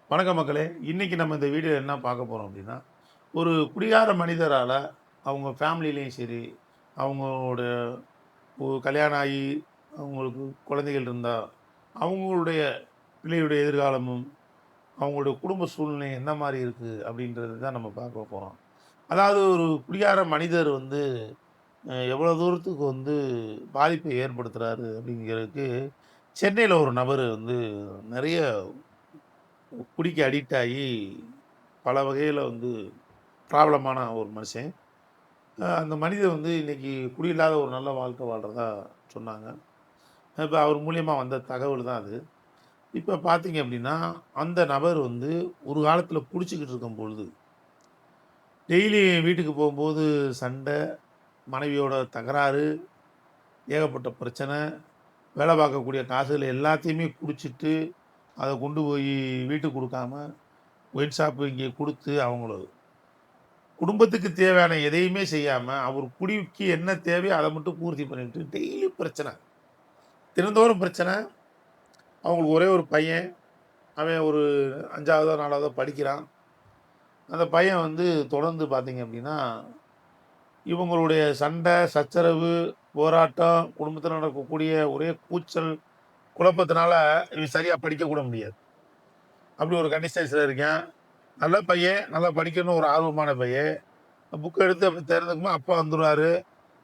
வணக்கம் மக்களே! இன்னைக்கு நம்ம இந்த வீடியோல என்ன பார்க்க போறோம் அப்டின்னா, ஒரு குடிகார மனிதரால அவங்க ஃபேமிலிலயும் சரி, அவங்களோட கல்யாணம் ஆகி அவங்களுக்கு குழந்தைகள் இருந்தா, அவங்களுடைய பிள்ளையுடைய எதிர்காலமும், அவங்களுடைய குடும்ப சூழ்நிலை என்ன மாரி இருக்கு அப்டின்றது தான் நம்ம பார்க்க போறோம். அதாவது ஒரு குடிகார மனிதர் வந்து எவ்வளோ தூரத்துக்கு வந்து பாதிப்பை ஏற்படுத்துறாரு அப்டிங்கிறதுக்கு, சென்னையில ஒரு நபர் வந்து நெறைய குடிக்கு அடிக்ட் ஆகி பல வகையில வந்து ப்ராப்ளமான ஒரு மனுஷன். அந்த மனிதன் வந்து இன்னைக்கு குடியில்லாத ஒரு நல்ல வாழ்க்கை வாழ்றதா சொன்னாங்க. இப்ப அவர் மூலியமா வந்த தகவல் தான் அது. இப்ப பார்த்தீங்க அப்டின்னா, அந்த நபர் வந்து ஒரு காலத்தில குடிச்சுக்கிட்டு இருக்கும்பொழுது, டெய்லி வீட்டுக்கு போம்போது சண்ட, மனைவியோட தகராறு, ஏகப்பட்ட பிரச்சனை, வேல பார்க்கக்கூடிய காசுகள் எல்லாத்தையுமே குடிச்சிட்டு, அத கொண்டு போயி வீட்டுக்கு குடுக்காம, ஒயின் ஷாப் இங்கே குடுத்து அவங்கள குடும்பத்துக்கு தேவையான எதையுமே செய்யாம, அவர் குடிக்கு என்ன தேவையோ அத மட்டும் பூர்த்தி பண்ணிட்டு, டெய்லி பிரச்சனை. தினந்தோறும் பிரச்சனை. அவங்களுக்கு ஒரே ஒரு பையன். அவன் ஒரு 5வதோ, 4வதோ படிக்கிறான். அந்த பையன் வந்து தொடர்ந்து பார்த்தீங்க அப்டின்னா, இவங்களுடைய சண்டை, சச்சரவு, போராட்டம், குடும்பத்தில நடக்கக்கூடிய ஒரே கூச்சல், குழப்பத்தினால இவன் சரியா படிக்க கூட முடியாது. அப்படி ஒரு கண்டிஷன்ஸ்ல இருக்கான். நல்ல பையன், நல்லா படிக்கணும்னு ஒரு ஆர்வமான பையன். புக் எடுத்து அப்படி திறந்துக்குமா அப்பா வந்துருவாரு.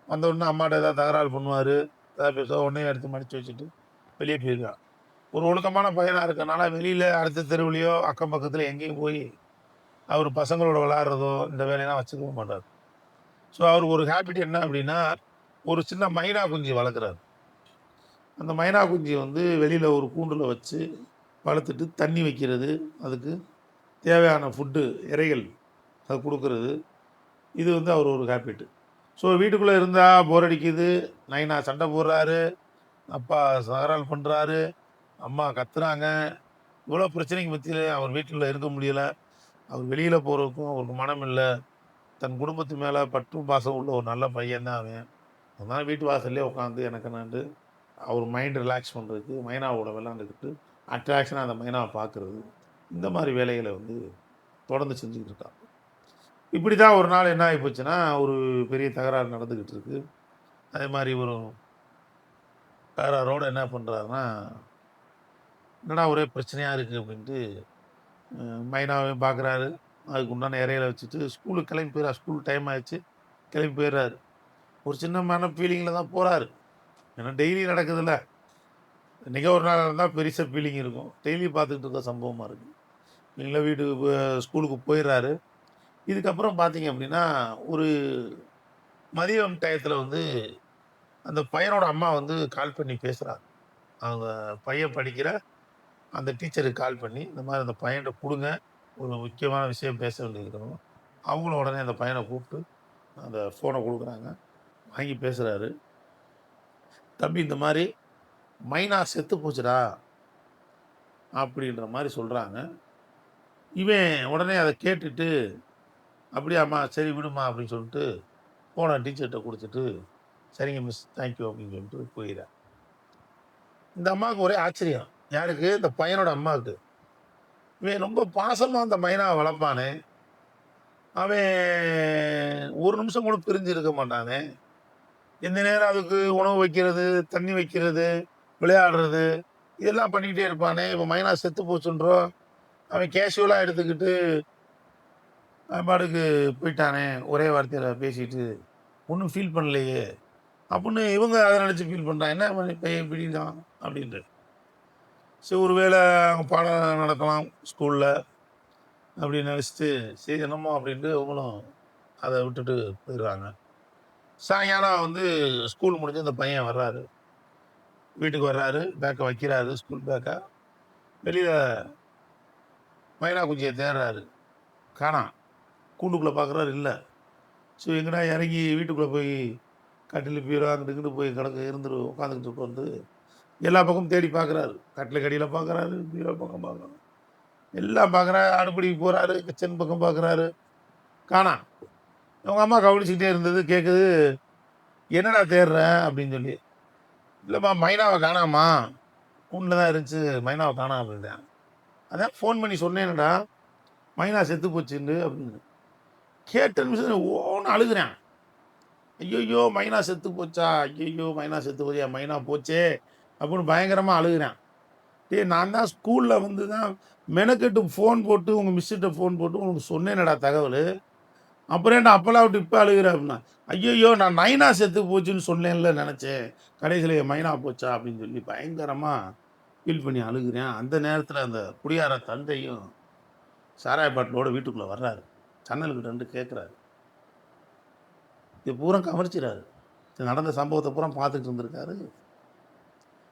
வந்தவுடனே அம்மாட்ட ஏதாவது தகராறு பண்ணுவாரு. ஏதாவது பேசுவா, உடனே எடுத்து மடிச்சு வச்சுட்டு வெளிய போயிருவான். ஒரு ஒழுக்கமான பையனா இருக்கனால, வெளியில அடுத்த தெருவுலயோ, அக்கம் பக்கத்துல எங்கேயும் போய் அவரு பசங்களோட விளையாடுறதோ, இந்த வேலையெல்லாம் வச்சுக்கவும் மாட்டாரு. ஸோ அவருக்கு ஒரு ஹேபிட் என்ன அப்டின்னா, ஒரு சின்ன மைனா குஞ்சு வளர்க்குறாரு. அந்த மைனா குஞ்சி வந்து வெளியில ஒரு கூண்டுல வச்சு வளர்த்துட்டு, தண்ணி வைக்கிறது, அதுக்கு தேவையான ஃபுட்டு, இரைகள் அது குடுக்குறது. இது வந்து அவர் ஒரு ஹேபிட். ஸோ வீட்டுக்குள்ள இருந்தா போர் அடிக்குது. நைனா சண்ட போடுறாரு. அப்பா தகராறு பண்றாரு. அம்மா கத்துறாங்க. இவ்வளோ பிரச்சனைக்கு மத்தியில அவர் வீட்டுக்குள்ள இருக்க முடியல. அவர் வெளியில போறதுக்கும் அவருக்கு மனம் இல்ல. தன் குடும்பத்து மேல பற்றும் பாசம் உள்ள ஒரு நல்ல பையன் தான் அவன். அதனால வீட்டு வாசல்லயே உட்காந்து எனக்கு என்னான்ட்டு அவர் மைண்ட் ரிலாக்ஸ் பண்றதுக்கு மைனாவோட விளையாண்டுக்கிட்டு, அட்ராக்ஷனா அந்த மைனாவ பார்க்குறது. இந்த மாரி வேலைகள வந்து தொடர்ந்து செஞ்சுக்கிட்டு இருக்கான். இப்படி தான் ஒரு நாள் என்ன ஆகி போச்சுன்னா, ஒரு பெரிய தகராறு நடந்துகிட்டு இருக்கு. அதே மாரி இவரும் தகராறோட என்ன பண்றாருன்னா, "என்னடா ஒரே பிரச்சனையா இருக்கு" அப்படின்ட்டு மைனாவையும் பார்க்குறாரு. அதுக்கு உண்டான இரைகள வச்சுட்டு ஸ்கூலுக்கு கிளம்பி போயிறாரு. ஸ்கூல் டைம் ஆயிருச்சு. கிளம்பி போயிறாரு. ஒரு சின்ன ஃபீலிங்ல தான் போறாரு. ஏன்னா டெய்லி நடக்குதுல்ல. என்னைக்கோ ஒரு நாள் நடந்தா பெருசா ஃபீலிங் இருக்கும். டெய்லி பார்த்துக்கிட்டு இருக்க சம்பவமா இருக்கு. இவங்கள வீட்டுக்கு ஸ்கூலுக்கு போயிறாரு. இதுக்கப்புறம் பார்த்தீங்க அப்படின்னா, ஒரு மதியம் டயத்துல வந்து அந்த பையனோட அம்மா வந்து கால் பண்ணி பேசுறாங்க. அவங்க பையன் படிக்கிற அந்த டீச்சருக்கு கால் பண்ணி, இந்த மாரி அந்த பையன்ட்ட குடுங்க. ஒரு முக்கியமான விஷயம் பேச வேண்டியது இருக்கணும். அவங்களும் உடனே அந்த பையன கூப்ட்டு அந்த ஃபோன குடுக்குறாங்க. வாங்கி பேசுறாரு. "தம்பி இந்த மாரி மைனா செத்து போச்சுடா" அப்படின்ற மாரி சொல்றாங்க. இவன் உடனே அத கேட்டுட்டு, "அப்படியாம்மா, சரி விடும்மா" அப்படின்னு சொல்லிட்டு ஃபோன டீச்சர்ட்ட குடுத்துட்டு, "சரிங்க மிஸ், தேங்க் யூ" அப்படின்னு சொல்லிட்டு போயிறார். இந்த அம்மாவுக்கு ஒரே ஆச்சரியம். யாருக்கு? இந்த பையனோட அம்மாவுக்கு. இவன் ரொம்ப பாசமா அந்த மைனாவ வளர்ப்பானே, அவன் ஒரு நிமிஷம் கூட பிரிஞ்சு இருக்க மாட்டானே. எந்த நேரம் அதுக்கு உணவு வைக்கிறது, தண்ணி வைக்கிறது, விளையாடுறது, இதெல்லாம் பண்ணிக்கிட்டே இருப்பானே. இப்ப மைனா செத்து போச்சுன்றோம். அவன் கேஷுவலா எடுத்துக்கிட்டு, அவன் பாட்டுக்கு போயிட்டானே, ஒரே வார்த்தையில பேசிட்டு, ஒண்ணும் ஃபீல் பண்ணலையே! அப்புட்ன்னு இவங்க அத நெனச்சு ஃபீல் பண்றாங்க. என்ன பையன் இப்படிங்கிறான் அப்படின்ட்டு. சரி ஒரு வேள அங்க பாடம் நடக்கலாம் ஸ்கூல்ல அப்படின்னு நெனச்சுட்டு, சரி என்னமோ அப்படின்ட்டு இவங்களும் அத விட்டுட்டு போயிடுறாங்க. சாயங்காலம் வந்து ஸ்கூல் முடிஞ்சு அந்த பையன் வர்றாரு. வீட்டுக்கு வர்றாரு. பேக்க வைக்கிறாரு. ஸ்கூல் பேக்க. வெளியில மைனா குஞ்சிய தேடுறாரு. காணோம். கூண்டுக்குள்ள பார்க்குறாரு இல்ல. சரி எங்கடா இறங்கி வீட்டுக்குள்ள போய் கட்டிலு, பீரோ அங்கிட்டு இங்கிட்டு போய் கிடக்கு இருந்துரு உட்காந்துக்கிட்டு வந்து எல்லா பக்கமும் தேடி பார்க்குறாரு. கட்டிலுக்கு அடியில பார்க்குறாரு. பீரோ பக்கம் பார்க்குறாரு. எல்லாம் பார்க்குறாரு. அடுப்படிக்கு போறாரு. கிச்சன் பக்கம் பார்க்குறாரு. காணோம். அவங்க அம்மா கவனிச்சுக்கிட்டே இருந்தது. கேட்குது, "என்னடா தேடுற?" அப்படின்னு சொல்லி. "இல்லம்மா மைனாவ காணோம்மா. கூண்டுல தான் இருந்துச்சு. மைனாவ காணோம்" அப்படின்ட்டான். அதான் ஃபோன் பண்ணி சொன்னேனடா, மைனா செத்து போச்சுன்னு அப்படின்னு. கேட்ட நிமிஷத்துல ஓன்னு அழுகுறேன். ஐய்யய்யோ! மைனா செத்து போச்சா? ஐய்யய்யோ! மைனா செத்து போச்சே! மைனா போச்சே! அப்படின்னு பயங்கரமா அழுகுறேன். டேய் நான் தான் ஸ்கூல்ல வந்து தான் மெனக்கெட்டு ஃபோன் போட்டு உங்க மிஸ்ஸுட்ட ஃபோன் போட்டு உனக்கு சொன்னேனேடா தகவலு. அப்புறம் ஏன்டா அப்பலாம் விட்டு இப்ப அழுகுற அப்படின்னா, ஐய்யய்யோ! நான் நைனா செத்து போச்சுன்னு சொன்னேன்ல நெனச்சேன். கடைசில என் மைனா போச்சா அப்படின்னு சொல்லி பயங்கரமா ஃபீல் பண்ணி அழுகுறேன். அந்த நேரத்துல அந்த குடியார தந்தையும் சாராய பாட்டிலோட வீட்டுக்குள்ள வர்றாரு. ஜன்னலுக்கிட்ட நின்டு கேட்குறாரு. இது பூரா கவனிச்சுறாரு. நடந்த சம்பவத்த பூரா பார்த்துட்டு இருந்திருக்காரு.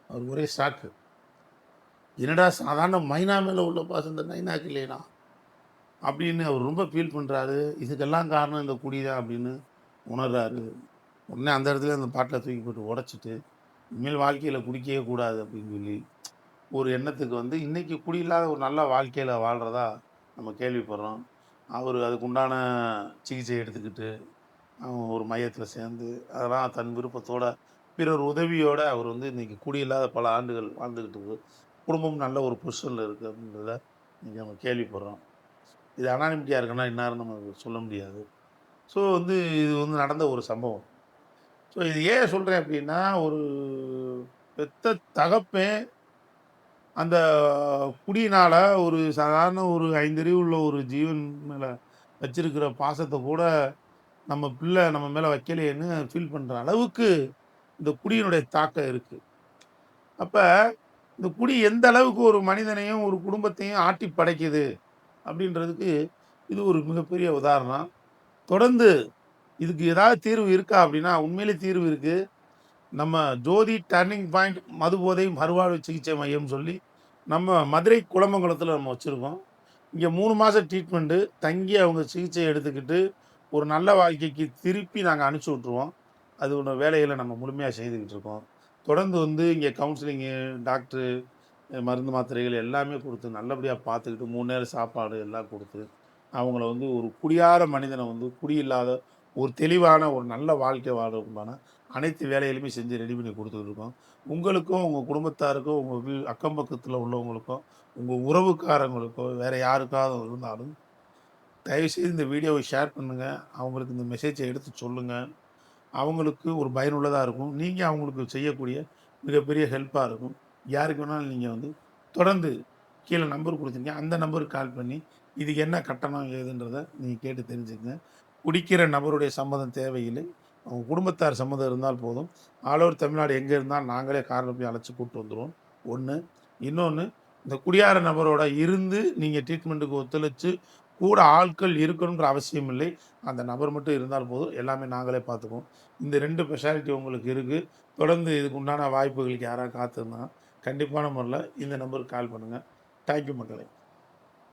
அவருக்கு ஒரே ஷாக்கு. என்னடா சாதாரண மைனா மேல உள்ள பாசம் இந்த நைனாக்கு இல்லையேடா! அப்படின்னு அவர் ரொம்ப ஃபீல் பண்றாரு. இதுக்கெல்லாம் காரணம் இந்த குடி தான் அப்படின்னு உணர்றாரு. உடனே அந்த இடத்துல அந்த பாட்டில தூக்கி போட்டு உடைச்சுட்டு, இனிமேல் வாழ்க்கையில குடிக்கவே கூடாது அப்படின்னு சொல்லி, ஒரு எண்ணத்துக்கு வந்து இன்னைக்கு குடி இல்லாத ஒரு நல்ல வாழ்க்கையில வாழ்றதா நம்ம கேள்விப்படுறோம். அவரு அதுக்கு உண்டான சிகிச்சை எடுத்துக்கிட்டு, ஒரு மையத்தில சேர்ந்து, அதெல்லாம் தன் விருப்பத்தோட, பிறர் உதவியோட அவர் வந்து இன்னைக்கு குடி இல்லாத பல ஆண்டுகள் வாழ்ந்துகிட்டு இருக்கு. குடும்பம் நல்ல ஒரு பொசிஷன்ல இருக்கு அப்படின்றத இன்னைக்கு நம்ம கேள்விப்படுறோம். இது அனானிமிட்டியா இருக்குன்னா என்னான்னு நம்ம சொல்ல முடியாது. ஸோ வந்து இது வந்து நடந்த ஒரு சம்பவம். ஸோ இது ஏன் சொல்றேன் அப்டின்னா, ஒரு பெத்த தகப்பன் அந்த குடியினால ஒரு சாதாரண ஒரு 5 அறிவு உள்ள ஒரு ஜீவன் மேல வச்சிருக்கிற பாசத்த கூட நம்ம பிள்ளை நம்ம மேல வைக்கலையேன்னு ஃபீல் பண்ற அளவுக்கு இந்த குடியினுடைய தாக்கம் இருக்கு. அப்ப இந்த குடி எந்த அளவுக்கு ஒரு மனிதனையும், ஒரு குடும்பத்தையும் ஆட்டி படைக்குது அப்டின்றதுக்கு இது ஒரு மிகப்பெரிய உதாரணம். தொடர்ந்து இதுக்கு ஏதாவது தீர்வு இருக்கா அப்டின்னா, உண்மையிலே தீர்வு இருக்கு. நம்ம ஜோதி டர்னிங் பாயிண்ட் மதுபோதை மறுவாழ்வு சிகிச்சை மையம் சொல்லி, நம்ம மதுரை குலமங்கலத்தில நம்ம வச்சிருக்கோம். இங்க 3 மாசம் ட்ரீட்மெண்ட்டு. தங்கி அவங்க சிகிச்சை எடுத்துக்கிட்டு, ஒரு நல்ல வாழ்க்கைக்கு திருப்பி நாங்க அனுப்பிச்சு விட்டுருவோம். அதோட வேலைகள நம்ம முழுமையா செய்துகிட்டு இருக்கோம். தொடர்ந்து வந்து இங்க கவுன்சிலிங்கு, டாக்டரு, மருந்து மாத்திரைகள் எல்லாமே குடுத்து நல்லபடியா பார்த்துக்கிட்டு 3 நேரம் சாப்பாடு எல்லாம் குடுத்து, அவங்கள வந்து ஒரு குடியார மனிதன வந்து குடி இல்லாத ஒரு தெளிவான ஒரு நல்ல வாழ்க்கை வாழ்றதுக்குண்டான அனைத்து வேலைகளுமே செஞ்சு ரெடி பண்ணி குடுத்துக்கிட்டு இருக்கோம். உங்களுக்கும், உங்க குடும்பத்தாருக்கும், உங்க அக்கம் பக்கத்தில உள்ளவங்களுக்கும், உங்க உறவுக்காரங்களுக்கோ, வேற யாருக்காவது இருந்தாலும், தயவுசெய்து இந்த வீடியோவ ஷேர் பண்ணுங்க. அவங்களுக்கு இந்த மெசேஜ எடுத்து சொல்லுங்க. அவங்களுக்கு ஒரு பயனுள்ளதா இருக்கும். நீங்க அவங்களுக்கு செய்யக்கூடிய மிகப்பெரிய ஹெல்ப்பா இருக்கும். யாருக்கு வேணாலும் நீங்க வந்து தொடர்ந்து கீழ நம்பர் குடுத்துருக்கேன். அந்த நம்பருக்கு கால் பண்ணி, இதுக்கு என்ன கட்டணம் ஏதுன்றத நீங்க கேட்டு தெரிஞ்சுக்கங்க. குடிக்கிற நபருடைய சம்மதம் தேவையில்லை. அவங்க குடும்பத்தார் சம்மதம் இருந்தால் போதும். ஆல் ஓவர் தமிழ்நாடு எங்க இருந்தாலும் நாங்களே கார்ல போய் அழைச்சு கூட்டு வந்துருவோம். 1. இன்னொன்னு, இந்த குடியார நபரோட இருந்து நீங்க ட்ரீட்மெண்ட்டுக்கு ஒத்துழைச்சு, கூட ஆட்கள் இருக்கணுன்ற அவசியம் இல்லை. அந்த நபர் மட்டும் இருந்தால் போதும். எல்லாமே நாங்களே பார்த்துக்குவோம். இந்த 2 ஸ்பெஷாலிட்டி உங்களுக்கு இருக்கு. தொடர்ந்து இதுக்கு உண்டான வாய்ப்புகளுக்கு யாராவது காத்திருந்தா, கண்டிப்பான முறையில இந்த நம்பருக்கு கால் பண்ணுங்க. தேங்க் யூ மக்களே!